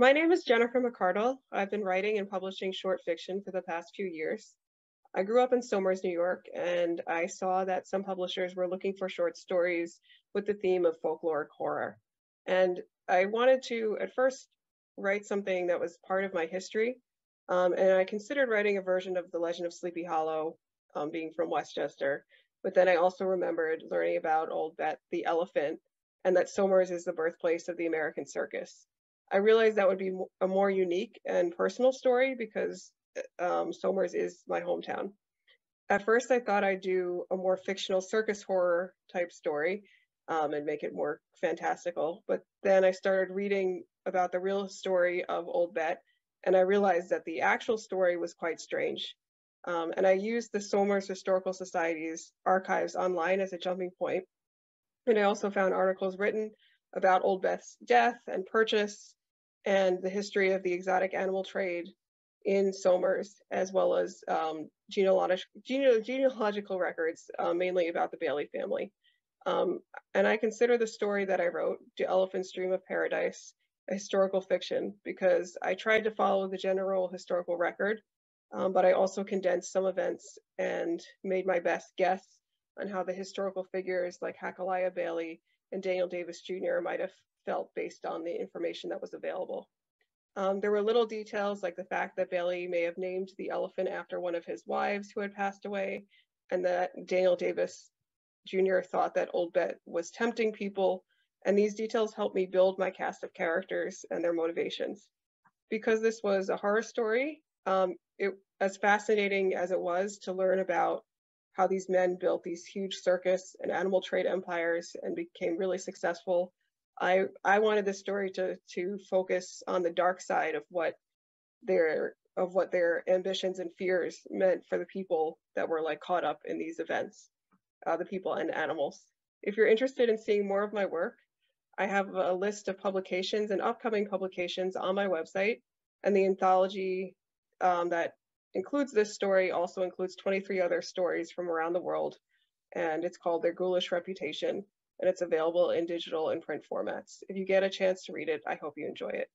My name is Jennifer McArdle. I've been writing and publishing short fiction for the past few years. I grew up in Somers, New York, and I saw that some publishers were looking for short stories with the theme of folkloric horror. And I wanted to, at first, write something that was part of my history. And I considered writing a version of The Legend of Sleepy Hollow, being from Westchester. But then I also remembered learning about Old Bet the elephant and that Somers is the birthplace of the American circus. I realized that would be a more unique and personal story because Somers is my hometown. At first, I thought I'd do a more fictional circus horror type story and make it more fantastical. But then I started reading about the real story of Old Bet, and I realized that the actual story was quite strange. And I used the Somers Historical Society's archives online as a jumping point. And I also found articles written about Old Beth's death and purchase and the history of the exotic animal trade in Somers, as well as genealogical records, mainly about the Bailey family. Um, and I consider the story that I wrote, The Elephant's Dream of Paradise, a historical fiction because I tried to follow the general historical record, but I also condensed some events and made my best guess on how the historical figures like Hacaliah Bailey and Daniel Davis Jr. might have felt based on the information that was available. There were little details like the fact that Bailey may have named the elephant after one of his wives who had passed away, and that Daniel Davis Jr. thought that Old Bet was tempting people, and these details helped me build my cast of characters and their motivations. Because this was a horror story, it as fascinating as it was to learn about how these men built these huge circus and animal trade empires and became really successful. I wanted this story to focus on the dark side of what their ambitions and fears meant for the people that were like caught up in these events, the people and animals. If you're interested in seeing more of my work, I have a list of publications and upcoming publications on my website, and the anthology that includes this story also includes 23 other stories from around the world, and it's called Their Ghoulish Reputation, and it's available in digital and print formats. If you get a chance to read it, I hope you enjoy it.